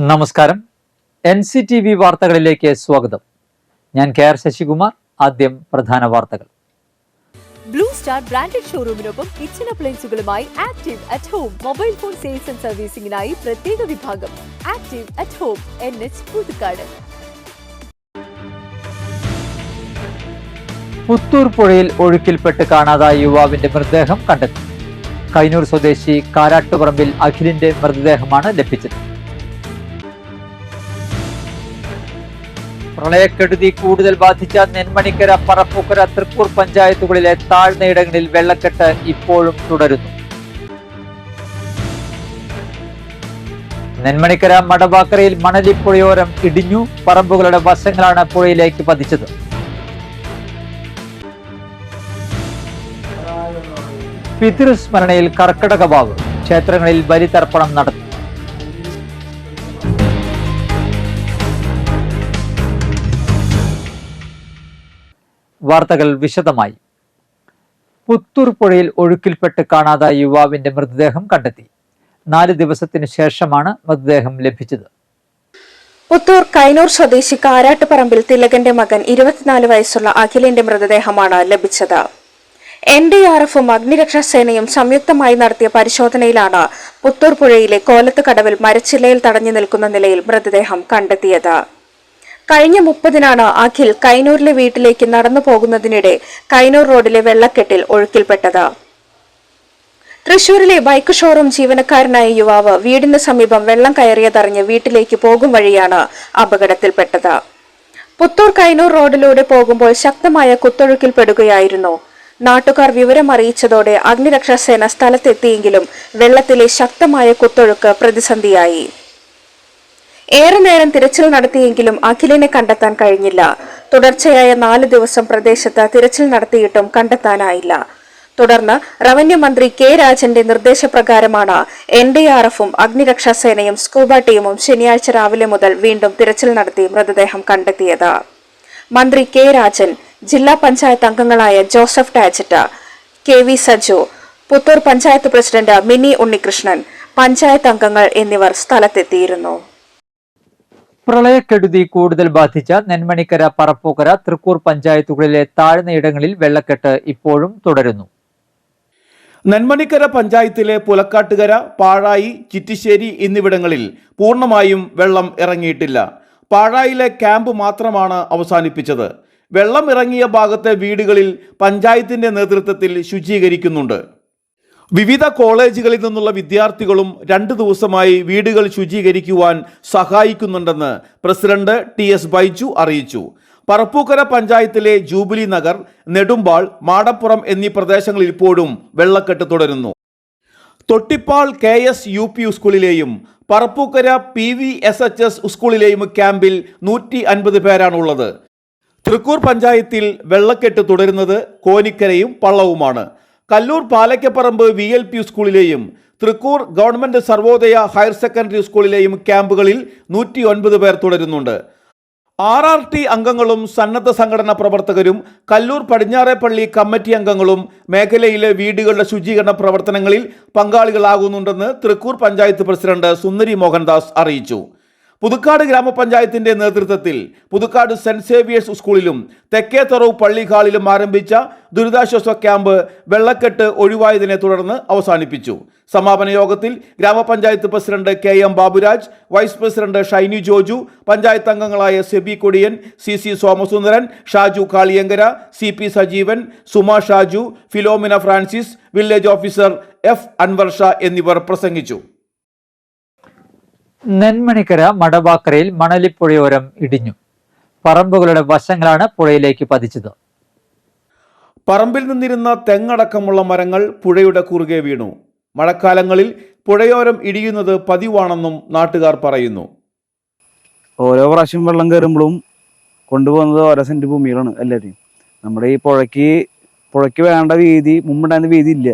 നമസ്കാരം. NCTV വാർത്തകളിലേക്ക് സ്വാഗതം. ഞാൻ KR ശശികുമാർ. ആദ്യം പ്രധാന വാർത്തകൾ. ബ്ലൂ സ്റ്റാർ ബ്രാൻഡഡ് ഷോറൂമിനൊപ്പം കിച്ചൺ അപ്ലയൻസുകളുമായി Active at Home mobile phone sales and സർവീസിംഗിനായി പ്രത്യേക വിഭാഗം Active at Home NH Puthukkad. Puthur പുഴയിൽ ഒഴുക്കിൽപ്പെട്ട് കാണാതായ യുവാവിന്റെ മൃതദേഹം കണ്ടെത്തി. കൈനൂർ സ്വദേശി കാരാട്ടുപറമ്പിൽ അഖിലിന്റെ മൃതദേഹമാണ് ലഭിച്ചത്. പ്രളയക്കെടുതി കൂടുതൽ ബാധിച്ച നെന്മണിക്കര, പറപ്പൂക്കര, തൃക്കൂർ പഞ്ചായത്തുകളിലെ താഴ്ന്നയിടങ്ങളിൽ വെള്ളക്കെട്ട് ഇപ്പോഴും തുടരുന്നു. നെന്മണിക്കര മടവാക്കരയിൽ മണലിപ്പുഴയോരം ഇടിഞ്ഞു. പറമ്പുകളുടെ വശങ്ങളാണ് പുഴയിലേക്ക് പതിച്ചത്. പിതൃസ്മരണയിൽ കർക്കിടക വാവ്. ക്ഷേത്രങ്ങളിൽ ബലിതർപ്പണം നടത്തി. വാർത്തകൾ വിശദമായി. പുത്തൂർ പുഴയിൽ ഒഴുക്കിൽപ്പെട്ട് കാണാതായ യുവാവിന്റെ മൃതദേഹം കണ്ടെത്തി. 4 ദിവസത്തിനു ശേഷമാണ് മൃതദേഹം ലഭിച്ചത്. പുത്തൂർ കൈനൂർ സ്വദേശി കാരാട്ടുപറമ്പിൽ തിലകന്റെ മകൻ 24 വയസ്സുള്ള അഖിലിന്റെ മൃതദേഹമാണ് ലഭിച്ചത്. NDRFും അഗ്നിരക്ഷാസേനയും സംയുക്തമായി നടത്തിയ പരിശോധനയിലാണ് പുത്തൂർ പുഴയിലെ കോലത്ത് കടവിൽ മരച്ചില്ലയിൽ തടഞ്ഞു നിൽക്കുന്ന നിലയിൽ മൃതദേഹം കണ്ടെത്തിയത്. കഴിഞ്ഞ 30-നാണ് അഖിൽ കൈനൂരിലെ വീട്ടിലേക്ക് നടന്നു പോകുന്നതിനിടെ കൈനൂർ റോഡിലെ വെള്ളക്കെട്ടിൽ ഒഴുക്കിൽപ്പെട്ടത്. തൃശൂരിലെ ബൈക്ക് ഷോറൂം ജീവനക്കാരനായ യുവാവ് വീടിന് സമീപം വെള്ളം കയറിയതറിഞ്ഞ് വീട്ടിലേക്ക് പോകും വഴിയാണ് അപകടത്തിൽപ്പെട്ടത്. പുത്തൂർ കൈനൂർ റോഡിലൂടെ പോകുമ്പോൾ ശക്തമായ കുത്തൊഴുക്കിൽപ്പെടുകയായിരുന്നു. നാട്ടുകാർ വിവരം അറിയിച്ചതോടെ അഗ്നിരക്ഷാസേന സ്ഥലത്തെത്തിയെങ്കിലും വെള്ളത്തിലെ ശക്തമായ കുത്തൊഴുക്ക് പ്രതിസന്ധിയായി. ഏറെ നേരം തിരച്ചിൽ നടത്തിയെങ്കിലും അഖിലിനെ കണ്ടെത്താൻ കഴിഞ്ഞില്ല. തുടർച്ചയായ 4 ദിവസം പ്രദേശത്ത് തിരച്ചിൽ നടത്തിയിട്ടും കണ്ടെത്താനായില്ല. തുടർന്ന് റവന്യൂ മന്ത്രി K. രാജന്റെ നിർദ്ദേശപ്രകാരമാണ് NDRFും അഗ്നിരക്ഷാസേനയും സ്കൂബ ടീമും ശനിയാഴ്ച രാവിലെ മുതൽ വീണ്ടും തിരച്ചിൽ നടത്തി മൃതദേഹം കണ്ടെത്തിയത്. മന്ത്രി K. രാജൻ, ജില്ലാ പഞ്ചായത്ത് അംഗങ്ങളായ Joseph ടാജറ്റ്, KV Saju, Puthur panchayat president mini Unnikrishnan, panchayat അംഗങ്ങൾ എന്നിവർ സ്ഥലത്തെത്തിയിരുന്നു. പ്രളയക്കെടുതി കൂടുതൽ ബാധിച്ച നെന്മണിക്കര, പറപ്പൂക്കര, തൃക്കൂർ പഞ്ചായത്തുകളിലെ താഴ്ന്നയിടങ്ങളിൽ വെള്ളക്കെട്ട് ഇപ്പോഴും തുടരുന്നു. നെന്മണിക്കര പഞ്ചായത്തിലെ പുലക്കാട്ടുകര, പാഴായി, ചിറ്റിശ്ശേരി എന്നിവിടങ്ങളിൽ പൂർണ്ണമായും വെള്ളം ഇറങ്ങിയിട്ടില്ല. പാഴായിലെ ക്യാമ്പ് മാത്രമാണ് അവസാനിപ്പിച്ചത്. വെള്ളം ഇറങ്ങിയ ഭാഗത്തെ വീടുകളിൽ പഞ്ചായത്തിന്റെ നേതൃത്വത്തിൽ ശുചീകരിക്കുന്നുണ്ട്. വിവിധ കോളേജുകളിൽ നിന്നുള്ള വിദ്യാർത്ഥികളും 2 ദിവസമായി വീടുകൾ ശുചീകരിക്കുവാൻ സഹായിക്കുന്നുണ്ടെന്ന് പ്രസിഡന്റ് TS ബൈജു അറിയിച്ചു. പറപ്പൂക്കര പഞ്ചായത്തിലെ ജൂബിലി നഗർ, നെടുമ്പാൾ, മാടപ്പുറം എന്നീ പ്രദേശങ്ങളിൽ ഇപ്പോഴും വെള്ളക്കെട്ട് തുടരുന്നു. Thottippal KS UP സ്കൂളിലെയും Parappukkara PVSHS സ്കൂളിലെയും ക്യാമ്പിൽ 150 പേരാണുള്ളത്. തൃക്കൂർ പഞ്ചായത്തിൽ വെള്ളക്കെട്ട് തുടരുന്നത് കോനിക്കരയും പള്ളവുമാണ്. കല്ലൂർ പാലക്കപ്പറമ്പ് VLP സ്കൂളിലെയും Thrikkur government Sarvodaya higher secondary സ്കൂളിലെയും ക്യാമ്പുകളിൽ 109 പേർ തുടരുന്നുണ്ട്. RRT അംഗങ്ങളും സന്നദ്ധ സംഘടനാ പ്രവർത്തകരും കല്ലൂർ പടിഞ്ഞാറേപ്പള്ളി കമ്മിറ്റി അംഗങ്ങളും മേഖലയിലെ വീടുകളുടെ ശുചീകരണ പ്രവർത്തനങ്ങളിൽ പങ്കാളികളാകുന്നുണ്ടെന്ന് തൃക്കൂർ പഞ്ചായത്ത് പ്രസിഡന്റ് സുന്ദരി മോഹൻദാസ് അറിയിച്ചു. പുതുക്കാട് ഗ്രാമപഞ്ചായത്തിന്റെ നേതൃത്വത്തിൽ പുതുക്കാട് സെന്റ് സേവിയേഴ്സ് സ്കൂളിലും തെക്കേത്തറവ് പള്ളി ഹാളിലും ആരംഭിച്ച ദുരിതാശ്വാസ ക്യാമ്പ് വെള്ളക്കെട്ട് ഒഴിവായതിനെ തുടർന്ന് അവസാനിപ്പിച്ചു. സമാപന യോഗത്തിൽ ഗ്രാമപഞ്ചായത്ത് president KM Baburaj, vice president Shiny Joju, panchayat അംഗങ്ങളായ Seby Kodiyan, CC Somasundaran, Shaju Kaliyankara, CP Sajeevan, Suma Shaju, Philomina Francis, village officer F Anwar Shah എന്നിവർ പ്രസംഗിച്ചു. നെന്മണിക്കര മടവാക്കരയിൽ മണലിപ്പുഴയോരം ഇടിഞ്ഞു. പറമ്പുകളുടെ വശങ്ങളാണ് പുഴയിലേക്ക് പതിച്ചത്. പറമ്പിൽ നിന്നിരുന്ന തെങ്ങടക്കമുള്ള മരങ്ങൾ പുഴയുടെ കുറുകെ വീണു. മഴക്കാലങ്ങളിൽ പുഴയോരം ഇടിയുന്നത് പതിവാണെന്നും നാട്ടുകാർ പറയുന്നു. ഓരോ പ്രാവശ്യം വെള്ളം കയറുമ്പോഴും കൊണ്ടുപോകുന്നത് ഓരോ സെന്റ് ഭൂമികളാണ് എല്ലാവരും. നമ്മുടെ ഈ പുഴയ്ക്ക് വേണ്ട വീതി മുമ്പുണ്ടായിരുന്ന വീതി ഇല്ല.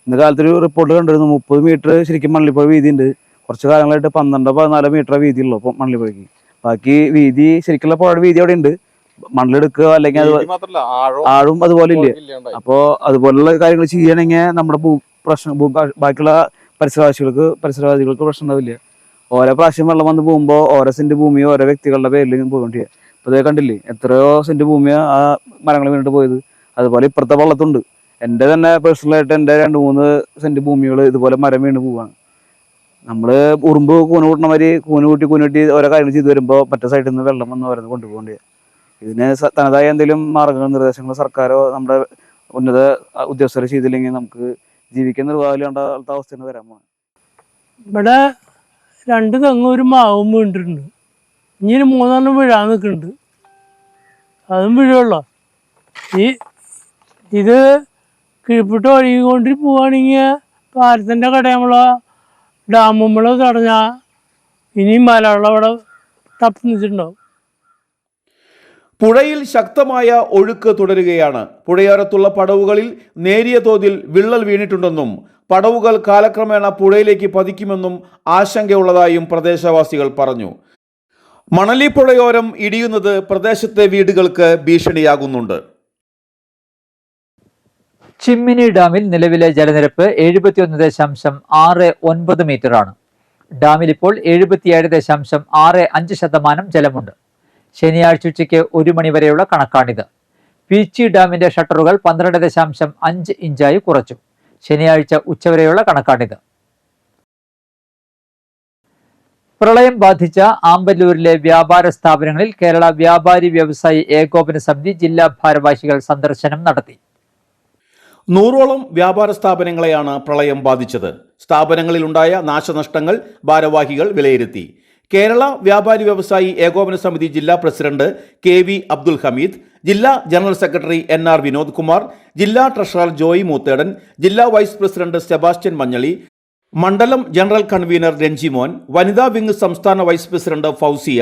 ഇന്ന കാലത്തൊരു റിപ്പോർട്ട് കണ്ടിരുന്നു, 30 മീറ്റർ ശരിക്കും മണലിപ്പുഴ വീതി ഉണ്ട്. കുറച്ച് കാലങ്ങളായിട്ട് 12-14 മീറ്റർ വീതിയുള്ളൂ അപ്പോൾ മണലിപ്പുഴയ്ക്ക്. ബാക്കി വീതി ശരിക്കുള്ള പുഴയുടെ വീതി അവിടെ ഉണ്ട്. മണലെടുക്കുക അല്ലെങ്കിൽ ആഴും അതുപോലെ ഇല്ല. അപ്പോൾ അതുപോലുള്ള കാര്യങ്ങൾ ചെയ്യണമെങ്കിൽ നമ്മുടെ ബാക്കിയുള്ള പരിസരവാസികൾക്ക് പ്രശ്നം ഉണ്ടാവില്ല. ഓരോ പ്രാവശ്യം വെള്ളം വന്ന് പോകുമ്പോൾ ഓരോ സെന്റ് ഭൂമി ഓരോ വ്യക്തികളുടെ പേരിൽ പോയിക്കൊണ്ടിരിക്കുക. ഇപ്പോൾ ഇതേ കണ്ടില്ലേ, എത്രയോ സെന്റ് ഭൂമി ആ മരങ്ങൾ വീണിട്ട് പോയത്. അതുപോലെ ഇപ്പുറത്തെ വള്ളത്തുണ്ട്. എൻ്റെ തന്നെ പേഴ്സണലായിട്ട് എൻ്റെ 2-3 സെന്റ് ഭൂമികൾ ഇതുപോലെ മരം വീണ് പോവാണ്. നമ്മൾ ഉറുമ്പ് കൂന് കൂട്ടണ മാതിരി കൂന് കൂട്ടി ഓരോ കാര്യങ്ങൾ ചെയ്ത് വരുമ്പോൾ മറ്റേ സൈഡിൽ നിന്ന് വെള്ളം വന്ന് ഓരോന്ന് കൊണ്ടുപോകേണ്ടി. ഇതിന് തനതായ എന്തെങ്കിലും മാർഗങ്ങൾ നിർദ്ദേശങ്ങൾ സർക്കാരോ നമ്മുടെ ഉന്നത ഉദ്യോഗസ്ഥരെ ചെയ്തില്ലെങ്കിൽ നമുക്ക് ജീവിക്കാൻ നിർവാഹമില്ലാണ്ട അവസ്ഥയാണ് വരാൻ പോകുന്നത്. ഇവിടെ 2 തെങ്ങും ഒരു മാവും വീണിട്ടുണ്ട്. ഇനി 3 വീഴാൻ നിൽക്കുന്നുണ്ട്. അതും വീഴുള്ളൂ. ഇത് കീഴ്പിട്ട് ഒഴുകിക്കൊണ്ട് പോവുകയാണെങ്കിൽ പാലത്തിൻ്റെ കടയമ്പള ഡാമുമ്പള തടഞ്ഞാൽ ഇനി മലവെള്ളം അവിടെ തപ്പി നിന്നിട്ടുണ്ടാവും. പുഴയിൽ ശക്തമായ ഒഴുക്ക് തുടരുകയാണ്. പുഴയോരത്തുള്ള പടവുകളിൽ നേരിയ തോതിൽ വിള്ളൽ വീണിട്ടുണ്ടെന്നും പടവുകൾ കാലക്രമേണ പുഴയിലേക്ക് പതിക്കുമെന്നും ആശങ്കയുള്ളതായും പ്രദേശവാസികൾ പറഞ്ഞു. മണലി പുഴയോരം ഇടിയുന്നത് പ്രദേശത്തെ വീടുകൾക്ക് ഭീഷണിയാകുന്നുണ്ട്. ചിമ്മിനി ഡാമിൽ നിലവിലെ ജലനിരപ്പ് 71.69 മീറ്ററാണ്. ഡാമിൽ ഇപ്പോൾ 77.65% ജലമുണ്ട്. ശനിയാഴ്ച ഉച്ചയ്ക്ക് 1 മണി വരെയുള്ള കണക്കാണിത്. പീച്ചി ഡാമിന്റെ ഷട്ടറുകൾ 12.5 ഇഞ്ചായി കുറച്ചു. ശനിയാഴ്ച ഉച്ചവരെയുള്ള കണക്കാണിത്. പ്രളയം ബാധിച്ച ആമ്പല്ലൂരിലെ വ്യാപാര സ്ഥാപനങ്ങളിൽ കേരള വ്യാപാരി വ്യവസായി ഏകോപന സമിതി ജില്ലാ ഭാരവാഹികൾ സന്ദർശനം നടത്തി. 100ഓളം വ്യാപാര സ്ഥാപനങ്ങളെയാണ് പ്രളയം ബാധിച്ചത്. സ്ഥാപനങ്ങളിലുണ്ടായ നാശനഷ്ടങ്ങൾ ഭാരവാഹികൾ വിലയിരുത്തി. കേരള വ്യാപാരി വ്യവസായി ഏകോപന സമിതി ജില്ലാ പ്രസിഡന്റ് KV അബ്ദുൽ ഹമീദ്, ജില്ലാ general secretary NR Vinod Kumar, ജില്ലാ ട്രഷറർ ജോയി മൂത്തേടൻ, ജില്ലാ വൈസ് പ്രസിഡന്റ് സെബാസ്റ്റ്യൻ മഞ്ഞളി, മണ്ഡലം ജനറൽ കൺവീനർ രഞ്ജിമോൻ, വനിതാ വിംഗ് സംസ്ഥാന വൈസ് പ്രസിഡന്റ് ഫൗസിയ,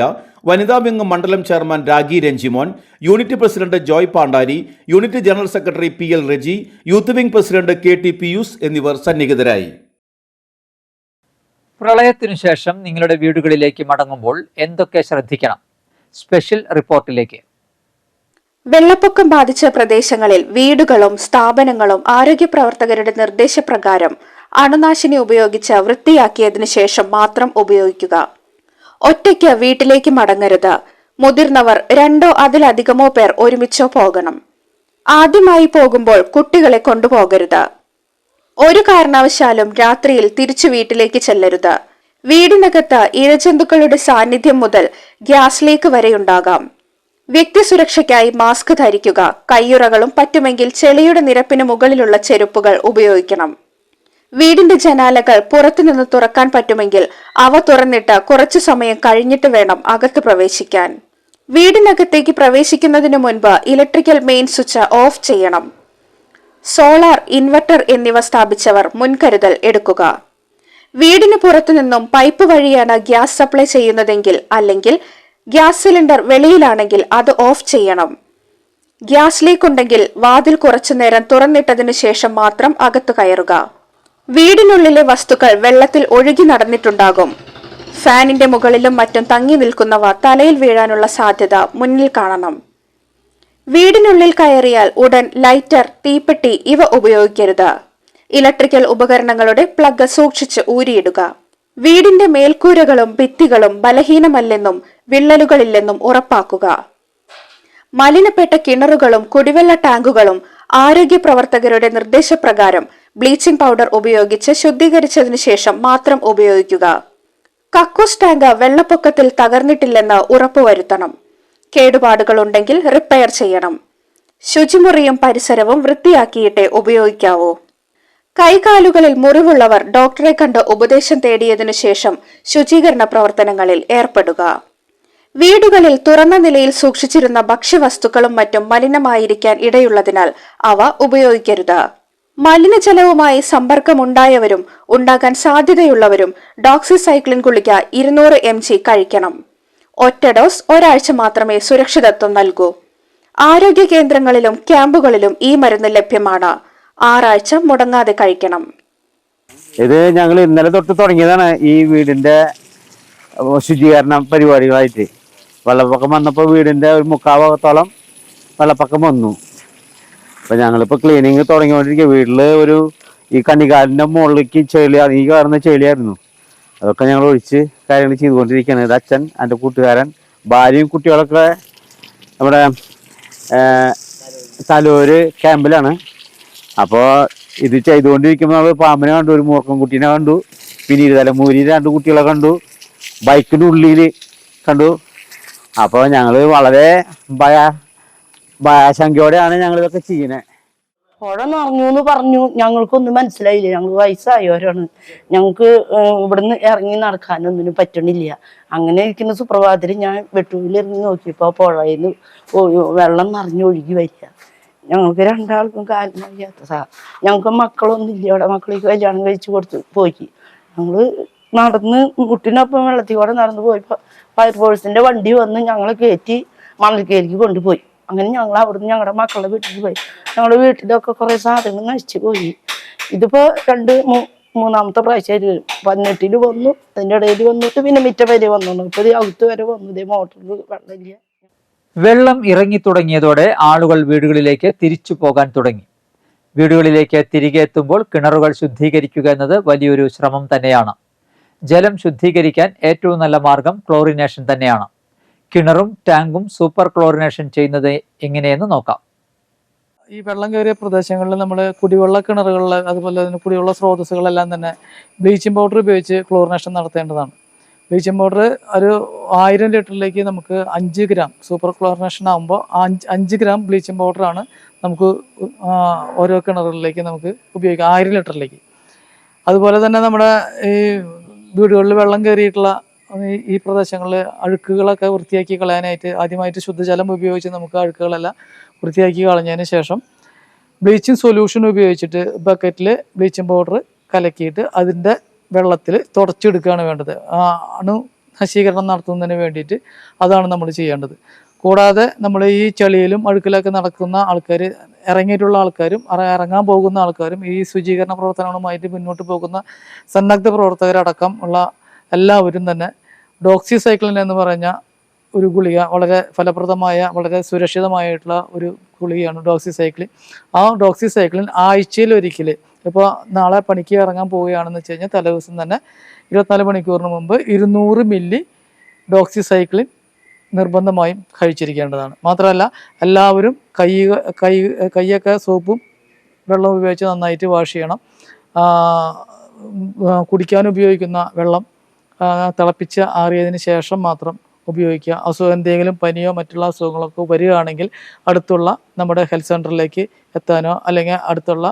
വനിതാ വിംഗ് മണ്ഡലം chairman Ragi Ranjimon, unit president Joy Pandari, unit general secretary PL Reji, youth wing president KT Pius എന്നിവർ സന്നിഹിതരായി. പ്രളയത്തിനു ശേഷം നിങ്ങളുടെ വീടുകളിലേക്ക് മടങ്ങുമ്പോൾ എന്തൊക്കെ ശ്രദ്ധിക്കണം? സ്പെഷ്യൽ റിപ്പോർട്ടിലേക്ക്. വെള്ളപ്പൊക്കം ബാധിച്ച പ്രദേശങ്ങളിൽ വീടുകളും സ്ഥാപനങ്ങളും ആരോഗ്യ പ്രവർത്തകരുടെ നിർദ്ദേശപ്രകാരം അണുനാശിനി ഉപയോഗിച്ച് വൃത്തിയാക്കിയതിനു ശേഷം മാത്രം ഉപയോഗിക്കുക. ഒറ്റയ്ക്ക് വീട്ടിലേക്ക് മടങ്ങരുത്. മുതിർന്നവർ 2 അതിലധികമോ പേർ ഒരുമിച്ചോ പോകണം. ആദ്യമായി പോകുമ്പോൾ കുട്ടികളെ കൊണ്ടുപോകരുത്. ഒരു കാരണവശാലും രാത്രിയിൽ തിരിച്ചു വീട്ടിലേക്ക് ചെല്ലരുത്. വീടിനകത്ത് ഇഴജന്തുക്കളുടെ സാന്നിധ്യം മുതൽ ഗ്യാസ് ലീക്ക് വരെയുണ്ടാകാം. വ്യക്തി സുരക്ഷയ്ക്കായി മാസ്ക് ധരിക്കുക. കയ്യുറകളും പറ്റുമെങ്കിൽ ചെളിയുടെ നിരപ്പിന് മുകളിലുള്ള ചെരുപ്പുകൾ ഉപയോഗിക്കണം. വീടിന്റെ ജനാലകൾ പുറത്തുനിന്ന് തുറക്കാൻ പറ്റുമെങ്കിൽ അവ തുറന്നിട്ട് കുറച്ചു സമയം കഴിഞ്ഞിട്ട് വേണം അകത്ത് പ്രവേശിക്കാൻ. വീടിനകത്തേക്ക് പ്രവേശിക്കുന്നതിനു മുൻപ് ഇലക്ട്രിക്കൽ മെയിൻ സ്വിച്ച് ഓഫ് ചെയ്യണം. സോളാർ, ഇൻവെർട്ടർ എന്നിവ സ്ഥാപിച്ചവർ മുൻകരുതൽ എടുക്കുക. വീടിന് പുറത്തുനിന്നും പൈപ്പ് വഴിയാണ് ഗ്യാസ് സപ്ലൈ ചെയ്യുന്നതെങ്കിൽ അല്ലെങ്കിൽ ഗ്യാസ് സിലിണ്ടർ വെളിയിലാണെങ്കിൽ അത് ഓഫ് ചെയ്യണം. ഗ്യാസ് ലീക്ക് ഉണ്ടെങ്കിൽ വാതിൽ കുറച്ചുനേരം തുറന്നിട്ടതിനു ശേഷം മാത്രം അകത്തു കയറുക. വീടിനുള്ളിലെ വസ്തുക്കൾ വെള്ളത്തിൽ ഒഴുകി നടന്നിട്ടുണ്ടാകും. ഫാനിന്റെ മുകളിലും മറ്റും തങ്ങി നിൽക്കുന്നവ തലയിൽ വീഴാനുള്ള സാധ്യത മുന്നിൽ കാണണം. വീടിനുള്ളിൽ കയറിയാൽ ഉടൻ ലൈറ്റർ, തീപ്പെട്ടി ഇവ ഉപയോഗിക്കരുത്. ഇലക്ട്രിക്കൽ ഉപകരണങ്ങളുടെ പ്ലഗ് സൂക്ഷിച്ച് ഊരിയിടുക. വീടിന്റെ മേൽക്കൂരകളും ഭിത്തികളും ബലഹീനമല്ലെന്നും വിള്ളലുകളില്ലെന്നും ഉറപ്പാക്കുക. മലിനപ്പെട്ട കിണറുകളും കുടിവെള്ള ടാങ്കുകളും ആരോഗ്യ പ്രവർത്തകരുടെ നിർദ്ദേശപ്രകാരം ബ്ലീച്ചിംഗ് പൗഡർ ഉപയോഗിച്ച് ശുദ്ധീകരിച്ചതിനു ശേഷം മാത്രം ഉപയോഗിക്കുക. കക്കൂസ് ടാങ്ക് വെള്ളപ്പൊക്കത്തിൽ തകർന്നിട്ടില്ലെന്ന് ഉറപ്പുവരുത്തണം. കേടുപാടുകളുണ്ടെങ്കിൽ റിപ്പയർ ചെയ്യണം. ശുചിമുറിയും പരിസരവും വൃത്തിയാക്കിയിട്ടേ ഉപയോഗിക്കാവൂ. കൈകാലുകളിൽ മുറിവുള്ളവർ ഡോക്ടറെ കണ്ട് ഉപദേശം തേടിയതിനു ശേഷം ശുചീകരണ പ്രവർത്തനങ്ങളിൽ ഏർപ്പെടുക. വീടുകളിൽ തുറന്ന നിലയിൽ സൂക്ഷിച്ചിരുന്ന ഭക്ഷ്യവസ്തുക്കളും മറ്റും മലിനമായിരിക്കാൻ ഇടയുള്ളതിനാൽ അവ ഉപയോഗിക്കരുത്. മലിനജലവുമായി സമ്പർക്കമുണ്ടായവരും ഉണ്ടാകാൻ സാധ്യതയുള്ളവരും ഡോക്സിസൈക്ലിൻ ഗുളിക 200 mg കഴിക്കണം. ഒറ്റ ഡോസ് ഒരാഴ്ച മാത്രമേ സുരക്ഷിതത്വം നൽകൂ. ആരോഗ്യ കേന്ദ്രങ്ങളിലും ക്യാമ്പുകളിലും ഈ മരുന്ന് ലഭ്യമാണ്. 6 ആഴ്ച മുടങ്ങാതെ കഴിക്കണം. ഇത് ഞങ്ങൾ ഇന്നലെ തൊട്ട് തുടങ്ങിയതാണ് ഈ വീടിന്റെ ശുചീകരണ പരിപാടികളായിട്ട്. വെള്ളപ്പൊക്കം വന്നപ്പോൾ വീടിന്റെ ഒരു 3/4 ഭാഗത്തോളം വെള്ളപ്പൊക്കം വന്നു. അപ്പൊ ഞങ്ങളിപ്പോ ക്ലീനിങ് തുടങ്ങിക്കൊണ്ടിരിക്കുക. വീട്ടില് ഈ കണികാലിന്റെ മുകളിലേക്ക് ചെളി, ഈ കയറുന്ന ചെളിയായിരുന്നു. അതൊക്കെ ഞങ്ങൾ ഒഴിച്ച് കാര്യങ്ങൾ ചെയ്തുകൊണ്ടിരിക്കുകയാണ്. ഇത് അച്ഛൻ, എൻ്റെ കൂട്ടുകാരൻ, ഭാര്യയും കുട്ടികളൊക്കെ നമ്മുടെ തലൂര് ക്യാമ്പിലാണ്. അപ്പോൾ ഇത് ചെയ്തുകൊണ്ടിരിക്കുമ്പോൾ നമ്മൾ പാമ്പിനെ കണ്ടു, ഒരു മൂർക്കം കുട്ടീനെ കണ്ടു, പിന്നെ ഇരുതലമൂരി 2 കുട്ടികളെ കണ്ടു, ബൈക്കിൻ്റെ ഉള്ളിൽ കണ്ടു. അപ്പോൾ ഞങ്ങൾ വളരെ ഭയാശങ്കയോടെയാണ് ഞങ്ങളിതൊക്കെ ചെയ്യുന്നത്. പുഴ നിറഞ്ഞു എന്ന് പറഞ്ഞു, ഞങ്ങൾക്കൊന്നും മനസ്സിലായില്ല. ഞങ്ങൾ വയസ്സായവരാണ്, ഞങ്ങൾക്ക് ഇവിടുന്ന് ഇറങ്ങി നടക്കാനൊന്നിനും പറ്റണില്ല. അങ്ങനെ ഇരിക്കുന്ന സുപ്രഭാതത്തിൽ ഞാൻ വെട്ടൂരിലിറങ്ങി നോക്കിയപ്പോൾ പുഴയിൽ നിന്ന് വെള്ളം നിറഞ്ഞൊഴുകി വരിക. ഞങ്ങൾക്ക് 2 ആൾക്കും കാര്യം വയ്യാത്ത ഞങ്ങൾക്ക് മക്കളൊന്നും ഇല്ല. അവിടെ മക്കളേക്ക് കല്യാണം കഴിച്ചു കൊടുത്ത് പോയി. ഞങ്ങൾ നടന്ന് മുട്ടിനൊപ്പം വെള്ളത്തിൽ കൂടെ നടന്നു പോയപ്പോൾ ഫയർഫോഴ്സിന്റെ വണ്ടി വന്ന് ഞങ്ങളെ കയറ്റി മണൽക്കേരിക്ക് കൊണ്ടുപോയി. അങ്ങനെ ഞങ്ങൾ അവിടുന്ന് ഞങ്ങളുടെ മക്കളുടെ വീട്ടിൽ പോയി. ഞങ്ങളുടെ വീട്ടിലൊക്കെ കുറെ സാധനങ്ങൾ നശിച്ചു പോയി. ഇതിപ്പോ 2-3 പ്രാവശ്യം 18 വന്നു, അതിൻ്റെ ഇടയിൽ വന്നിട്ട് പിന്നെ മിറ്റ വരെ വന്നു. ഇപ്പൊ അകത്ത് വരെ വന്നു. ഇതേ മോട്ടറിൽ വെള്ളമില്ല. വെള്ളം ഇറങ്ങി തുടങ്ങിയതോടെ ആളുകൾ വീടുകളിലേക്ക് തിരിച്ചു പോകാൻ തുടങ്ങി. വീടുകളിലേക്ക് തിരികെ എത്തുമ്പോൾ കിണറുകൾ ശുദ്ധീകരിക്കുക എന്നത് വലിയൊരു ശ്രമം തന്നെയാണ്. ജലം ശുദ്ധീകരിക്കാൻ ഏറ്റവും നല്ല മാർഗം ക്ലോറിനേഷൻ തന്നെയാണ്. കിണറും ടാങ്കും സൂപ്പർ ക്ലോറിനേഷൻ ചെയ്യുന്നത് എങ്ങനെയെന്ന് നോക്കാം. ഈ വെള്ളം കയറിയ പ്രദേശങ്ങളിൽ നമ്മൾ കുടിവെള്ള കിണറുകളിൽ, അതുപോലെ തന്നെ കുടിവെള്ള സ്രോതസ്സുകളെല്ലാം തന്നെ ബ്ലീച്ചിങ് പൗഡർ ഉപയോഗിച്ച് ക്ലോറിനേഷൻ നടത്തേണ്ടതാണ്. ബ്ലീച്ചിങ് പൗഡർ ഒരു 1000 ലിറ്ററിലേക്ക് നമുക്ക് 5 ഗ്രാം, സൂപ്പർ ക്ലോറിനേഷൻ ആകുമ്പോൾ 5 ഗ്രാം ബ്ലീച്ചിങ് പൗഡറാണ് നമുക്ക് ഓരോ കിണറുകളിലേക്ക് നമുക്ക് ഉപയോഗിക്കാം, 1000 ലിറ്ററിലേക്ക്. അതുപോലെ തന്നെ നമ്മുടെ ഈ വീടുകളിൽ വെള്ളം കയറിയിട്ടുള്ള ഈ പ്രദേശങ്ങളിൽ അഴുക്കുകളൊക്കെ വൃത്തിയാക്കി കളയാനായിട്ട് ആദ്യമായിട്ട് ശുദ്ധജലം ഉപയോഗിച്ച് നമുക്ക് അഴുക്കുകളെല്ലാം വൃത്തിയാക്കി കളഞ്ഞതിന് ശേഷം ബ്ലീച്ചിങ് സൊല്യൂഷൻ ഉപയോഗിച്ചിട്ട് ബക്കറ്റിൽ ബ്ലീച്ചിങ് പൗഡർ കലക്കിയിട്ട് അതിൻ്റെ വെള്ളത്തിൽ തുടച്ചെടുക്കുകയാണ് വേണ്ടത്. അണു നശീകരണം നടത്തുന്നതിന് വേണ്ടിയിട്ട് അതാണ് നമ്മൾ ചെയ്യേണ്ടത്. കൂടാതെ നമ്മൾ ഈ ചെളിയിലും അഴുക്കിലൊക്കെ നടക്കുന്ന ആൾക്കാർ, ഇറങ്ങിയിട്ടുള്ള ആൾക്കാരും ഇറങ്ങാൻ പോകുന്ന ആൾക്കാരും ഈ ശുചീകരണ പ്രവർത്തനങ്ങളുമായിട്ട് മുന്നോട്ട് പോകുന്ന സന്നദ്ധ പ്രവർത്തകരടക്കം ഉള്ള എല്ലാവരും തന്നെ ഡോക്സിസൈക്ലിൻ എന്ന് പറഞ്ഞ ഒരു ഗുളിക, വളരെ ഫലപ്രദമായ വളരെ സുരക്ഷിതമായിട്ടുള്ള ഒരു ഗുളികയാണ് ഡോക്സിസൈക്ലിൻ. ആ ഡോക്സിസൈക്ലിൻ ആഴ്ചയിൽ ഒരിക്കൽ, ഇപ്പോൾ നാളെ പണിക്ക് ഇറങ്ങാൻ പോവുകയാണെന്ന് വെച്ച് കഴിഞ്ഞാൽ തലേദിവസം തന്നെ 24 മണിക്കൂറിന് മുമ്പ് 200 മില്ലി ഡോക്സിസൈക്ലിൻ നിർബന്ധമായും കഴിച്ചിരിക്കേണ്ടതാണ്. മാത്രമല്ല എല്ലാവരും കൈയൊക്കെ സോപ്പും വെള്ളവും ഉപയോഗിച്ച് നന്നായിട്ട് വാഷ് ചെയ്യണം. കുടിക്കാൻ ഉപയോഗിക്കുന്ന വെള്ളം തിളപ്പിച്ച് ആറിയതിന് ശേഷം മാത്രം ഉപയോഗിക്കുക. എന്തെങ്കിലും പനിയോ മറ്റുള്ള അസുഖങ്ങളൊക്കെ വരികയാണെങ്കിൽ അടുത്തുള്ള നമ്മുടെ ഹെൽത്ത് സെൻ്ററിലേക്ക് എത്താനോ അല്ലെങ്കിൽ അടുത്തുള്ള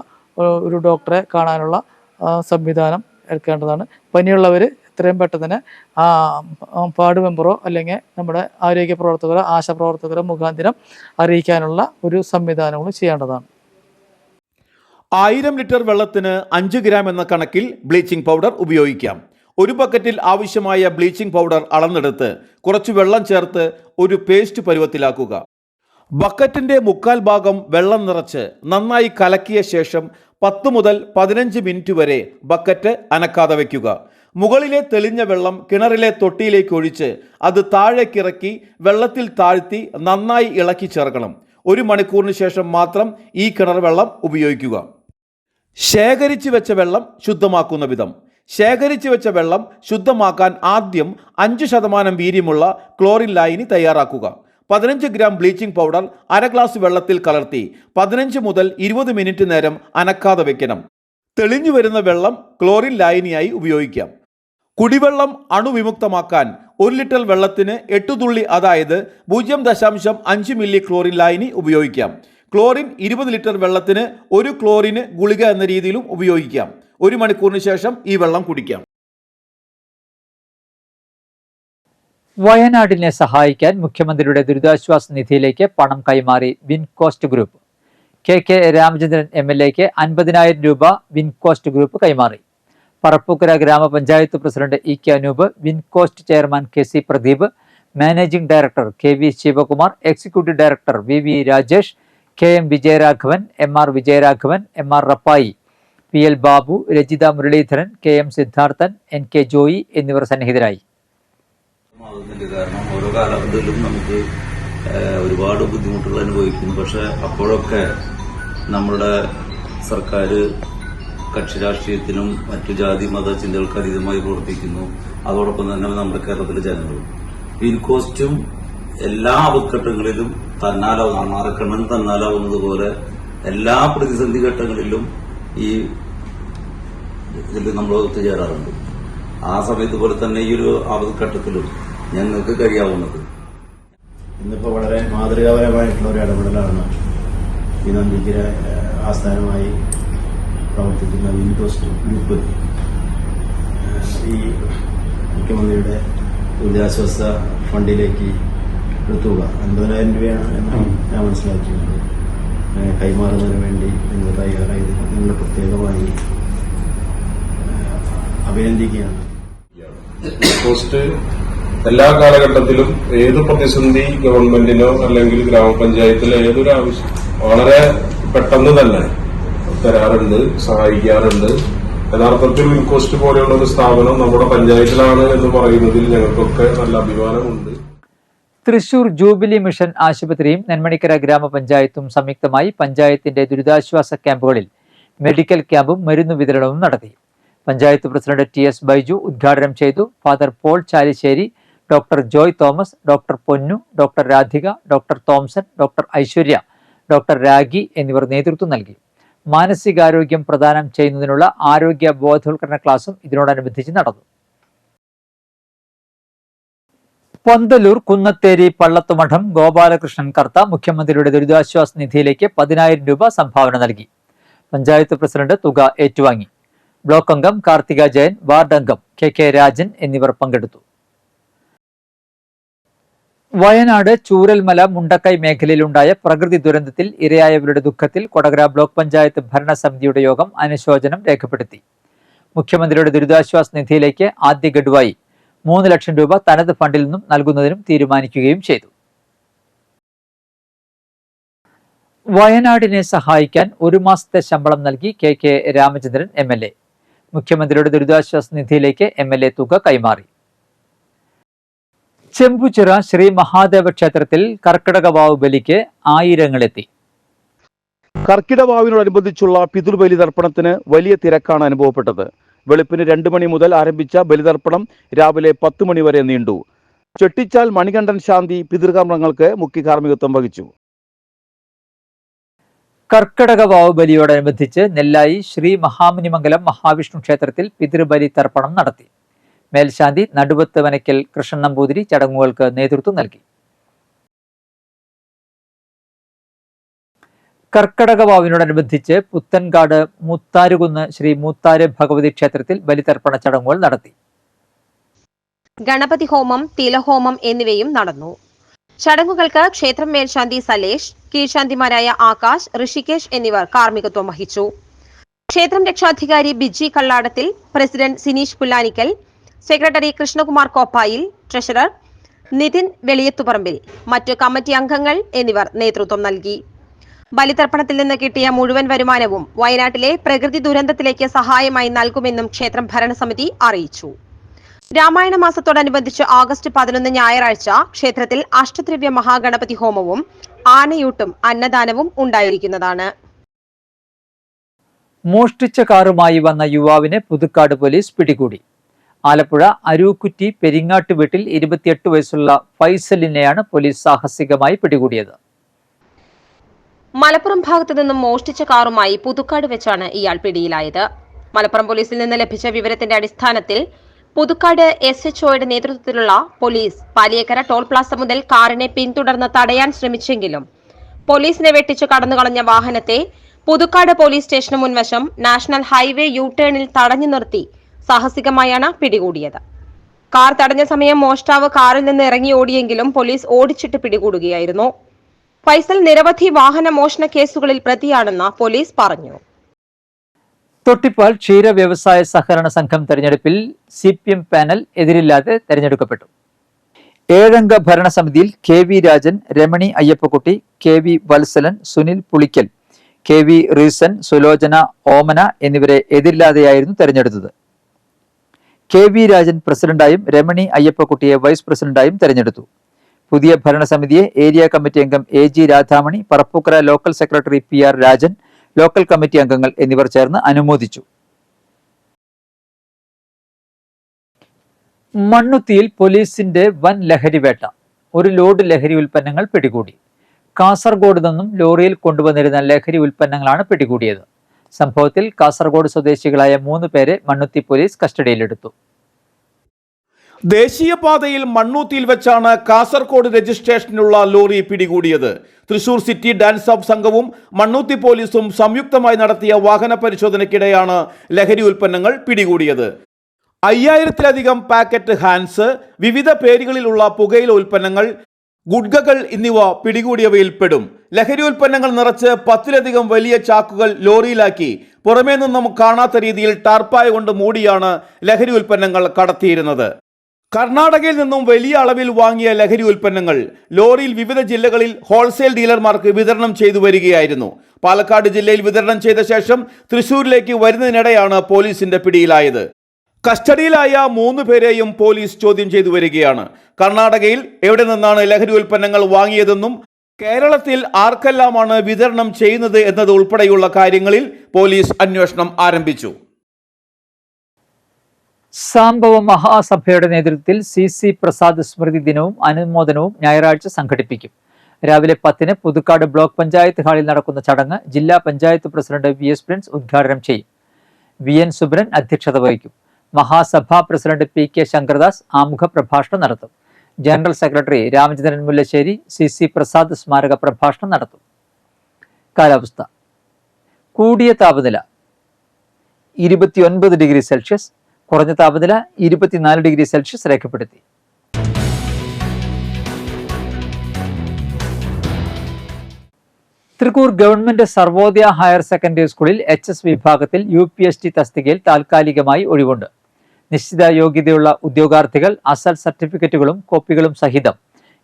ഒരു ഡോക്ടറെ കാണാനുള്ള സംവിധാനം എടുക്കേണ്ടതാണ്. പനിയുള്ളവർ എത്രയും പെട്ടെന്ന് തന്നെ വാർഡ് മെമ്പറോ അല്ലെങ്കിൽ നമ്മുടെ ആരോഗ്യ പ്രവർത്തകരോ ആശാപ്രവർത്തകരോ മുഖാന്തരം അറിയിക്കാനുള്ള ഒരു സംവിധാനങ്ങൾ ചെയ്യേണ്ടതാണ്. 1000 ലിറ്റർ വെള്ളത്തിന് 5 ഗ്രാം എന്ന കണക്കിൽ ബ്ലീച്ചിങ് പൗഡർ ഉപയോഗിക്കാം. ഒരു ബക്കറ്റിൽ ആവശ്യമായ ബ്ലീച്ചിങ് പൗഡർ അളന്നെടുത്ത് കുറച്ച് വെള്ളം ചേർത്ത് ഒരു പേസ്റ്റ് പരുവത്തിലാക്കുക. ബക്കറ്റിൻ്റെ 1/4 ഭാഗം വെള്ളം നിറച്ച് നന്നായി കലക്കിയ ശേഷം 10 മുതൽ 15 മിനിറ്റ് വരെ ബക്കറ്റ് അനക്കാതെ വയ്ക്കുക. മുകളിലെ തെളിഞ്ഞ വെള്ളം കിണറിലെ തൊട്ടിയിലേക്ക് ഒഴിച്ച് അത് താഴേക്കിറക്കി വെള്ളത്തിൽ താഴ്ത്തി നന്നായി ഇളക്കി ചേർക്കണം. 1 മണിക്കൂറിന് ശേഷം മാത്രം ഈ കിണർ വെള്ളം ഉപയോഗിക്കുക. ശേഖരിച്ചു വെച്ച വെള്ളം ശുദ്ധമാക്കുന്ന വിധം. ശേഖരിച്ചു വെച്ച വെള്ളം ശുദ്ധമാക്കാൻ ആദ്യം 5% വീര്യമുള്ള ക്ലോറിൻ ലായനി തയ്യാറാക്കുക. 15 ഗ്രാം ബ്ലീച്ചിങ് പൗഡർ 1/2 ഗ്ലാസ് വെള്ളത്തിൽ കലർത്തി 15 മുതൽ 20 മിനിറ്റ് നേരം അനക്കാതെ വെക്കണം. തെളിഞ്ഞു വരുന്ന വെള്ളം ക്ലോറിൻ ലായനിയായി ഉപയോഗിക്കാം. കുടിവെള്ളം അണുവിമുക്തമാക്കാൻ 1 ലിറ്റർ വെള്ളത്തിന് 8 തുള്ളി, അതായത് 0.5 മില്ലി ക്ലോറിൻ ലായനി ഉപയോഗിക്കാം. ക്ലോറിൻ 20 ലിറ്റർ വെള്ളത്തിന് 1 ക്ലോറിന് ഗുളിക എന്ന രീതിയിലും ഉപയോഗിക്കാം. 1 മണിക്കൂറിന് ശേഷം ഈ വെള്ളം കുടിക്കാം. വയനാടിനെ സഹായിക്കാൻ മുഖ്യമന്ത്രിയുടെ ദുരിതാശ്വാസ നിധിയിലേക്ക് പണം കൈമാറി വിൻകോസ്റ്റ് ഗ്രൂപ്പ്. കെ രാമചന്ദ്രൻ MLAക്ക് 50,000 രൂപ വിൻകോസ്റ്റ് ഗ്രൂപ്പ് കൈമാറി. പറപ്പൂക്കര ഗ്രാമപഞ്ചായത്ത് president EK Anoop, Wincoast chairman KC Pradeep, managing director KV Sivakumar, executive director VV Rajesh, KM Vijayaraghavan, MR Vijayaraghavan, MR Rappai, PL Babu, Rajitha Muraleedharan, KM Siddharthan, NK Joy എന്നിവർ സന്നിഹിതരായി. കാരണം ഓരോ കാലഘട്ടത്തിലും നമുക്ക് ഒരുപാട് ബുദ്ധിമുട്ടുകൾ അനുഭവിക്കുന്നു. പക്ഷെ അപ്പോഴൊക്കെ നമ്മുടെ സർക്കാർ കക്ഷി രാഷ്ട്രീയത്തിനും മറ്റു ജാതി മത ചിന്തകൾക്ക് അതീതമായി പ്രവർത്തിക്കുന്നു. അതോടൊപ്പം തന്നെ നമ്മുടെ കേരളത്തിലെ ജനങ്ങളും വിൻകോസ്റ്റും എല്ലാ അവഘട്ടങ്ങളിലും മാറക്കണ്ണൻ തന്നാലാവുന്നത് പോലെ എല്ലാ പ്രതിസന്ധി ഘട്ടങ്ങളിലും ഈ ഇതിൽ നമ്മൾ ഒത്തുചേരാറുണ്ട്. ആ സമയത്ത് പോലെ തന്നെ ഈ ഒരു അവഘട്ടത്തിലും ഞങ്ങൾക്ക് കഴിയാവുന്നത്. ഇന്നിപ്പോൾ വളരെ മാതൃകാപരമായിട്ടുള്ള ഒരു ഇടപെടലാണ് ഈ നന്ദിക്കര ആസ്ഥാനമായി പ്രവർത്തിക്കുന്ന വിൻകോസ്റ്റ് ഗ്രൂപ്പ് ഈ മുഖ്യമന്ത്രിയുടെ ദുരിതാശ്വാസ ഫണ്ടിലേക്ക് ഒരു തുക 50,000 രൂപയാണ് എന്നാണ് ഞാൻ മനസ്സിലാക്കിയത് കൈമാറുന്നതിന് വേണ്ടി നിങ്ങൾ തയ്യാറായത് നിങ്ങൾ പ്രത്യേകമായി അഭിനന്ദിക്കുകയാണ്. പോസ്റ്റ് എല്ലാ കാലഘട്ടത്തിലും ഏത് പ്രതിസന്ധി ഗവൺമെന്റിനോ അല്ലെങ്കിൽ ഗ്രാമപഞ്ചായത്തിലോ ഏതൊരു ആവശ്യം വളരെ പെട്ടെന്ന് തന്നെ തരാറുണ്ട്, സഹായിക്കാറുണ്ട്. യഥാർത്ഥത്തിൽ വിൻകോസ്റ്റ് പോലെയുള്ള ഒരു സ്ഥാപനം നമ്മുടെ പഞ്ചായത്തിലാണ് എന്ന് പറയുന്നതിൽ ഞങ്ങൾക്കൊക്കെ നല്ല അഭിമാനമുണ്ട്. തൃശൂർ ജൂബിലി മിഷൻ ആശുപത്രിയും നെന്മണിക്കര ഗ്രാമപഞ്ചായത്തും സംയുക്തമായി പഞ്ചായത്തിന്റെ ദുരിതാശ്വാസ ക്യാമ്പുകളിൽ മെഡിക്കൽ ക്യാമ്പും മരുന്നു വിതരണവും നടത്തി. പഞ്ചായത്ത് പ്രസിഡന്റ് TS ബൈജു ഉദ്ഘാടനം ചെയ്തു. Father Paul Chalissery, doctor Joy Thomas, doctor Ponnu, doctor Radhika, doctor Thomson, doctor Aishwarya, doctor Ragi എന്നിവർ നേതൃത്വം നൽകി. മാനസികാരോഗ്യം പ്രദാനം ചെയ്യുന്നതിനുള്ള ആരോഗ്യ ബോധവൽക്കരണ ക്ലാസും ഇതിനോടനുബന്ധിച്ച് നടന്നു. പന്തലൂർ കുന്നത്തേരി പള്ളത്തുമഠം ഗോപാലകൃഷ്ണൻ കർത്ത മുഖ്യമന്ത്രിയുടെ ദുരിതാശ്വാസ നിധിയിലേക്ക് 10,000 രൂപ സംഭാവന നൽകി. പഞ്ചായത്ത് പ്രസിഡന്റ് തുക ഏറ്റുവാങ്ങി. ബ്ലോക്ക് അംഗം കാർത്തിക ജയൻ, വാർഡ് അംഗം KK രാജൻ എന്നിവർ പങ്കെടുത്തു. വയനാട് ചൂരൽമല മുണ്ടക്കൈ മേഖലയിലുണ്ടായ പ്രകൃതി ദുരന്തത്തിൽ ഇരയായവരുടെ ദുഃഖത്തിൽ കൊടകര ബ്ലോക്ക് പഞ്ചായത്ത് ഭരണസമിതിയുടെ യോഗം അനുശോചനം രേഖപ്പെടുത്തി. മുഖ്യമന്ത്രിയുടെ ദുരിതാശ്വാസ നിധിയിലേക്ക് ആദ്യ ഗഡുവായി 3 ലക്ഷം രൂപ തനത് ഫണ്ടിൽ നിന്നും നൽകുന്നതിനും തീരുമാനിക്കുകയും ചെയ്തു. വയനാടിനെ സഹായിക്കാൻ 1 മാസത്തെ ശമ്പളം നൽകി KK രാമചന്ദ്രൻ MLA. മുഖ്യമന്ത്രിയുടെ ദുരിതാശ്വാസ നിധിയിലേക്ക് MLA തുക കൈമാറി. ചെമ്പുച്ചിറ ശ്രീ മഹാദേവ ക്ഷേത്രത്തിൽ കർക്കിടകവാവ് ബലിക്ക് ആയിരങ്ങളെത്തി. കർക്കിടവാവിനോടനുബന്ധിച്ചുള്ള പിതൃബലി തർപ്പണത്തിന് വലിയ തിരക്കാണ് അനുഭവപ്പെട്ടത്. വെളുപ്പിന് 2 മണി മുതൽ ആരംഭിച്ച ബലിതർപ്പണം രാവിലെ 10 മണി വരെ നീണ്ടു. ചെട്ടിച്ചാൽ മണികണ്ഠൻ ശാന്തി പിതൃകർമ്മങ്ങൾക്ക് മുഖ്യ കാർമ്മികത്വം വഹിച്ചു. കർക്കിടകവാവ് ബലിയോടനുബന്ധിച്ച് നെല്ലായി ശ്രീ മഹാമുനിമംഗലം മഹാവിഷ്ണു ക്ഷേത്രത്തിൽ പിതൃബലി തർപ്പണം നടത്തി. മേൽശാന്തി നടുവത്ത് വനയ്ക്കൽ കൃഷ്ണൻ നമ്പൂതിരി ചടങ്ങുകൾക്ക് നേതൃത്വം നൽകി. കർക്കിടകവാവിനോടനുബന്ധിച്ച് പുത്തൻകാട് മുത്താരുകുന്ന് ശ്രീ മൂത്താര് ഭഗവതി ക്ഷേത്രത്തിൽ ബലിതർപ്പണ ചടങ്ങുകൾ നടത്തി. ഗണപതി ഹോമം, തിലഹോമം എന്നിവയും നടന്നു. ചടങ്ങുകൾക്ക് ക്ഷേത്രം മേൽശാന്തി സലേഷ്, കീഴ്ശാന്തിമാരായ ആകാശ്, ഋഷികേഷ് എന്നിവർ കാർമ്മികത്വം വഹിച്ചു. ക്ഷേത്രം രക്ഷാധികാരി Biji Kalladathil, president Sineesh Pullanickal, secretary Krishnakumar Koppayil, treasurer Nithin Veliyathuparambil, മറ്റു കമ്മിറ്റി അംഗങ്ങൾ എന്നിവർ നേതൃത്വം നൽകി. ബലിതർപ്പണത്തിൽ നിന്ന് കിട്ടിയ മുഴുവൻ വരുമാനവും വയനാട്ടിലെ പ്രകൃതി ദുരന്തത്തിലേക്ക് സഹായമായി നൽകുമെന്നും ക്ഷേത്രം ഭരണസമിതി അറിയിച്ചു. രാമായണ മാസത്തോടനുബന്ധിച്ച് ഓഗസ്റ്റ് 11 ഞായറാഴ്ച ക്ഷേത്രത്തിൽ അഷ്ടദ്രവ്യ മഹാഗണപതി ഹോമവും ആനയൂട്ടും അന്നദാനവും ഉണ്ടായിരിക്കുന്നതാണ്. മോഷ്ടിച്ച കാറുമായി വന്ന യുവാവിനെ പുതുക്കാട് പോലീസ് പിടികൂടി. ആലപ്പുഴ അരൂക്കുറ്റി പെരിങ്ങാട്ട് വീട്ടിൽ 28 വയസ്സുള്ള ഫൈസലിനെയാണ് പോലീസ് സാഹസികമായി പിടികൂടിയത്. മലപ്പുറം ഭാഗത്തു നിന്നും മോഷ്ടിച്ച കാറുമായി പുതുക്കാട് വെച്ചാണ് ഇയാൾ പിടിയിലായത്. മലപ്പുറം പോലീസിൽ നിന്ന് ലഭിച്ച വിവരത്തിന്റെ അടിസ്ഥാനത്തിൽ പുതുക്കാട് SHOയുടെ നേതൃത്വത്തിലുള്ള പോലീസ് പാലിയേക്കര ടോൾ പ്ലാസ മുതൽ കാറിനെ പിന്തുടർന്ന് തടയാൻ ശ്രമിച്ചെങ്കിലും പോലീസിനെ വെട്ടിച്ചു കടന്നുകളഞ്ഞ വാഹനത്തെ പുതുക്കാട് പോലീസ് സ്റ്റേഷന് മുൻവശം നാഷണൽ ഹൈവേ യു-ടേണിൽ തടഞ്ഞു നിർത്തി സാഹസികമായാണ് പിടികൂടിയത്. കാർ തടഞ്ഞ സമയം മോഷ്ടാവ് കാറിൽ നിന്ന് ഇറങ്ങി ഓടിയെങ്കിലും പോലീസ് ഓടിച്ചിട്ട് പിടികൂടുകയായിരുന്നു. ഫൈസൽ നിരവധി വാഹന മോഷണ കേസുകളിൽ പ്രതിയാണെന്ന് പോലീസ് പറഞ്ഞു. തൊട്ടിപ്പാൽ ക്ഷീര വ്യവസായ സഹകരണ സംഘം തെരഞ്ഞെടുപ്പിൽ CPM പാനൽ എതിരില്ലാതെ തെരഞ്ഞെടുക്കപ്പെട്ടു. 7-അംഗ ഭരണസമിതിയിൽ KV Rajan, Ramani അയ്യപ്പക്കുട്ടി, KV Valsalan, Sunil Pulikkal, KV Reesan, Sulochana ഓമന എന്നിവരെ എതിരില്ലാതെയായിരുന്നു തെരഞ്ഞെടുത്തത്. KV രാജൻ പ്രസിഡന്റായും രമണി അയ്യപ്പക്കുട്ടിയെ വൈസ് പ്രസിഡന്റായും തെരഞ്ഞെടുത്തു. പുതിയ ഭരണസമിതിയെ ഏരിയ കമ്മിറ്റി അംഗം AG Radhamani, Parappukkara local secretary PR Rajan, local committee അംഗങ്ങൾ എന്നിവർ ചേർന്ന് അനുമോദിച്ചു. മണ്ണുത്തിയിൽ പോലീസിന്റെ വൻ ലഹരിവേട്ട. ഒരു ലോഡ് ലഹരി ഉൽപ്പന്നങ്ങൾ പിടികൂടി. കാസർഗോഡ് നിന്നും ലോറിയിൽ കൊണ്ടുവന്നിരുന്ന ലഹരി ഉൽപ്പന്നങ്ങളാണ് പിടികൂടിയത്. സംഭവത്തിൽ കാസർഗോഡ് സ്വദേശികളായ 3 പേരെ മണ്ണുത്തി പോലീസ് കസ്റ്റഡിയിലെടുത്തു. ദേശീയപാതയിൽ മണ്ണൂത്തിയിൽ വെച്ചാണ് കാസർഗോഡ് രജിസ്ട്രേഷനുള്ള ലോറി പിടികൂടിയത്. തൃശൂർ സിറ്റി ഡാൻസ് ഓഫ് സംഘവും മണ്ണൂത്തി പോലീസും സംയുക്തമായി നടത്തിയ വാഹന പരിശോധനയ്ക്കിടെയാണ് ലഹരി ഉൽപ്പന്നങ്ങൾ പിടികൂടിയത്. 5000-ലധികം പാക്കറ്റ് ഹാൻസ്, വിവിധ പേരുകളിലുള്ള പുകയില ഉൽപ്പന്നങ്ങൾ, ഗുഡ്കകൾ എന്നിവ പിടികൂടിയവയിൽ പെടും. ലഹരി ഉൽപ്പന്നങ്ങൾ നിറച്ച് 10-ലധികം വലിയ ചാക്കുകൾ ലോറിയിലാക്കി പുറമേ നിന്നും കാണാത്ത രീതിയിൽ ടാർപ്പായ കൊണ്ട് മൂടിയാണ് ലഹരി ഉൽപ്പന്നങ്ങൾ കടത്തിയിരുന്നത്. കർണാടകയിൽ നിന്നും വലിയ അളവിൽ വാങ്ങിയ ലഹരി ഉൽപ്പന്നങ്ങൾ ലോറിയിൽ വിവിധ ജില്ലകളിൽ ഹോൾസെയിൽ ഡീലർമാർക്ക് വിതരണം ചെയ്തു വരികയായിരുന്നു. പാലക്കാട് ജില്ലയിൽ വിതരണം ചെയ്ത ശേഷം തൃശൂരിലേക്ക് വരുന്നതിനിടെയാണ് പോലീസിന്റെ പിടിയിലായത്. കസ്റ്റഡിയിലായ 3 പേരെയും പോലീസ് ചോദ്യം ചെയ്തു വരികയാണ്. കർണാടകയിൽ എവിടെ നിന്നാണ് ലഹരി ഉൽപ്പന്നങ്ങൾ വാങ്ങിയതെന്നും കേരളത്തിൽ ആർക്കെല്ലാമാണ് വിതരണം ചെയ്യുന്നത് എന്നത് ഉൾപ്പെടെയുള്ള കാര്യങ്ങളിൽ പോലീസ് അന്വേഷണം ആരംഭിച്ചു. സംഭവ മഹാസഭയുടെ നേതൃത്വത്തിൽ CC പ്രസാദ് സ്മൃതി ദിനവും അനുമോദനവും ഞായറാഴ്ച സംഘടിപ്പിക്കും. രാവിലെ 10-ന് പുതുക്കാട് ബ്ലോക്ക് പഞ്ചായത്ത് ഹാളിൽ നടക്കുന്ന ചടങ്ങ് ജില്ലാ പഞ്ചായത്ത് പ്രസിഡന്റ് VS പ്രിൻസ് ഉദ്ഘാടനം ചെയ്യും. VN സുബ്രൻ അധ്യക്ഷത വഹിക്കും. മഹാസഭാ പ്രസിഡന്റ് PK ശങ്കർദാസ് ആമുഖ പ്രഭാഷണം നടത്തും. General secretary Ramachandran Mullassery CC Prasad സ്മാരക പ്രഭാഷണം നടത്തും. കാലാവസ്ഥ. കൂടിയ താപനില 29 ഡിഗ്രി സെൽഷ്യസ്, കുറഞ്ഞ താപനില 24 ഡിഗ്രി സെൽഷ്യസ് രേഖപ്പെടുത്തി. Thrikkur government Sarvodaya higher secondary സ്കൂളിൽ HS വിഭാഗത്തിൽ UPST തസ്തികയിൽ താൽക്കാലികമായി ഒഴിവുണ്ട്. നിശ്ചിത യോഗ്യതയുള്ള ഉദ്യോഗാർത്ഥികൾ അസൽ സർട്ടിഫിക്കറ്റുകളും കോപ്പികളും സഹിതം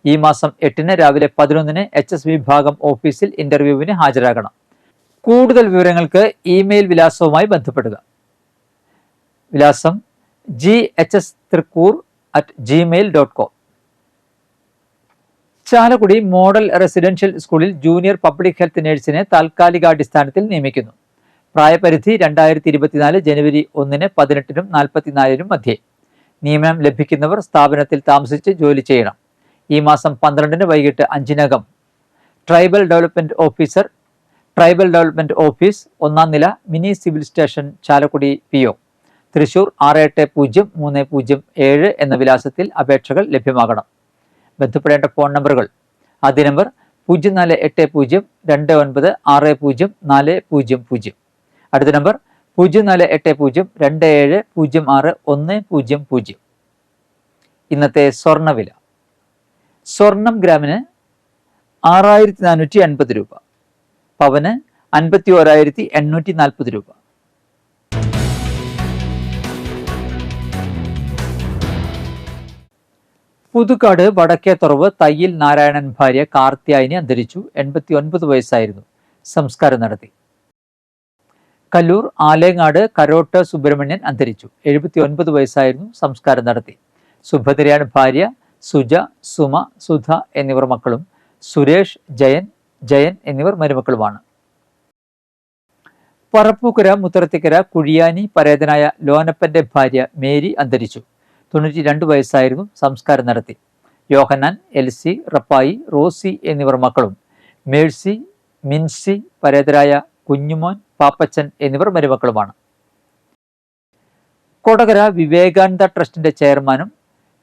ഈ മാസം 8-ന് രാവിലെ 11-ന് HS വിഭാഗം ഓഫീസിൽ ഇന്റർവ്യൂവിന് ഹാജരാകണം. കൂടുതൽ വിവരങ്ങൾക്ക് ഇമെയിൽ വിലാസവുമായി ബന്ധപ്പെടുക. വിലാസം ghstrikkur@gmail.com. ചാലക്കുടി മോഡൽ റെസിഡൻഷ്യൽ സ്കൂളിൽ ജൂനിയർ പബ്ലിക് ഹെൽത്ത് നഴ്സിനെ താൽക്കാലികാടിസ്ഥാനത്തിൽ നിയമിക്കുന്നു. പ്രായപരിധി 2024 ജനുവരി 1-ന് 18-നും 44-നും മധ്യേ. നിയമനം ലഭിക്കുന്നവർ സ്ഥാപനത്തിൽ താമസിച്ച് ജോലി ചെയ്യണം. ഈ മാസം 12-ന് വൈകിട്ട് 5-നകം ട്രൈബൽ ഡെവലപ്മെന്റ് ഓഫീസ് 1-ാം നില mini civil station Chalakudy PO Thrissur 680307 എന്ന വിലാസത്തിൽ അപേക്ഷകൾ ലഭ്യമാകണം. ബന്ധപ്പെടേണ്ട ഫോൺ നമ്പറുകൾ: ആദ്യ നമ്പർ 048029604000, അടുത്ത നമ്പർ 048027061000. ഇന്നത്തെ സ്വർണ്ണവില: സ്വർണം ഗ്രാമിന് 6450 രൂപ, പവന് 51,840 രൂപ. പുതുക്കാട് വടക്കേത്തുറവ് തയ്യിൽ നാരായണൻ ഭാര്യ കാർത്തിയായിനി അന്തരിച്ചു. 89 വയസ്സായിരുന്നു. സംസ്കാരം നടത്തി. കല്ലൂർ ആലേങ്ങാട് കരോട്ട് സുബ്രഹ്മണ്യൻ അന്തരിച്ചു. 79 വയസ്സായിരുന്നു. സംസ്കാരം നടത്തി. സുഭദ്രയാണ് ഭാര്യ. സുജ, സുമ, സുധ എന്നിവർ മക്കളും. സുരേഷ്, ജയൻ എന്നിവർ മരുമക്കളുമാണ്. പറപ്പൂക്കര മുത്തറത്തിക്കര കുഴിയാനി പരേതനായ ലോനപ്പന്റെ ഭാര്യ മേരി അന്തരിച്ചു. 92 വയസ്സായിരുന്നു. സംസ്കാരം നടത്തി. യോഹന്നാൻ, എൽസി, റപ്പായി, റോസി എന്നിവർ മക്കളും. മേഴ്സി, മിൻസി പരേതരായ കുഞ്ഞുമോൻ, പാപ്പച്ചൻ എന്നിവർ മരുമക്കളുമാണ്. കൊടകര വിവേകാനന്ദ ട്രസ്റ്റിന്റെ ചെയർമാനും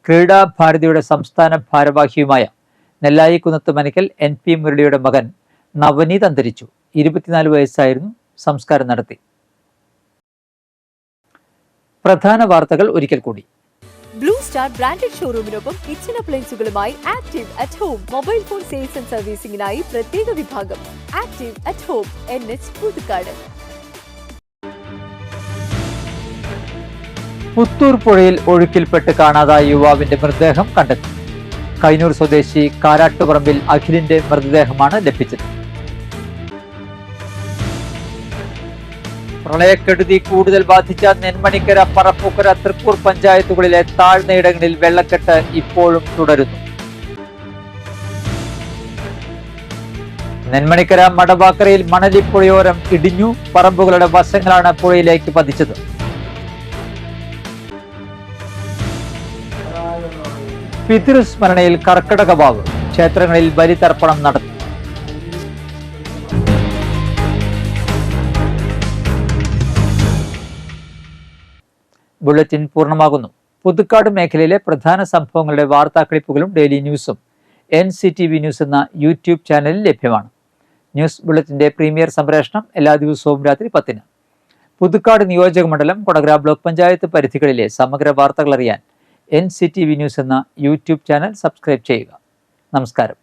ക്രീഡാഭാരതിയുടെ സംസ്ഥാന ഭാരവാഹിയുമായ നെല്ലായിക്കുന്നത്ത് മനക്കൽ NP മുരളിയുടെ മകൻ നവനീത് അന്തരിച്ചു. 24 വയസ്സായിരുന്നു. സംസ്കാരം നടത്തി. പ്രധാന വാർത്തകൾ ഒരിക്കൽ കൂടി. ബ്ലൂ സ്റ്റാർ ബ്രാൻഡഡ് ഷോറൂമിനൊപ്പം കിച്ചൺ അപ്ലയൻസുകളുമായി Active at Home mobile phone sales and സർവീസിംഗിനായി പ്രത്യേക വിഭാഗം. Active at Home, NH Puthukkad. Puthur പുഴയിൽ ഒഴുക്കിൽപ്പെട്ട് കാണാതായ യുവാവിന്റെ മൃതദേഹം കണ്ടെത്തി. കൈനൂർ സ്വദേശി കാരാട്ടുപറമ്പിൽ അഖിലിന്റെ മൃതദേഹമാണ് ലഭിച്ചത്. പ്രളയക്കെടുതി കൂടുതൽ ബാധിച്ച നെന്മണിക്കര, പറപ്പൂക്കര, തൃക്കൂർ പഞ്ചായത്തുകളിലെ താഴ്ന്നയിടങ്ങളിൽ വെള്ളക്കെട്ട് ഇപ്പോഴും തുടരുന്നു. നെന്മണിക്കര മടവാക്കരയിൽ മണലിപ്പുഴയോരം ഇടിഞ്ഞു. പറമ്പുകളുടെ വശങ്ങളാണ് പുഴയിലേക്ക് പതിച്ചത്. പിതൃസ്മരണയിൽ കർക്കിടക വാവ്, ക്ഷേത്രങ്ങളിൽ ബലിതർപ്പണം നടത്തി. ബുള്ളറ്റിൻ പൂർണ്ണമാകുന്നു. പുതുക്കാട് മേഖലയിലെ പ്രധാന സംഭവങ്ങളുടെ വാർത്താ ക്ലിപ്പുകളും ഡെയിലി ന്യൂസും NCTV ന്യൂസ് എന്ന യൂട്യൂബ് ചാനലിൽ ലഭ്യമാണ്. ന്യൂസ് ബുള്ളറ്റിന്റെ പ്രീമിയർ സംപ്രേഷണം എല്ലാ ദിവസവും രാത്രി 10-ന്. പുതുക്കാട് നിയോജക മണ്ഡലം, കൊടകര ബ്ലോക്ക് പഞ്ചായത്ത് പരിധികളിലെ സമഗ്ര വാർത്തകൾ അറിയാൻ NCTV ന്യൂസ് എന്ന യൂട്യൂബ് ചാനൽ സബ്സ്ക്രൈബ് ചെയ്യുക. നമസ്കാരം.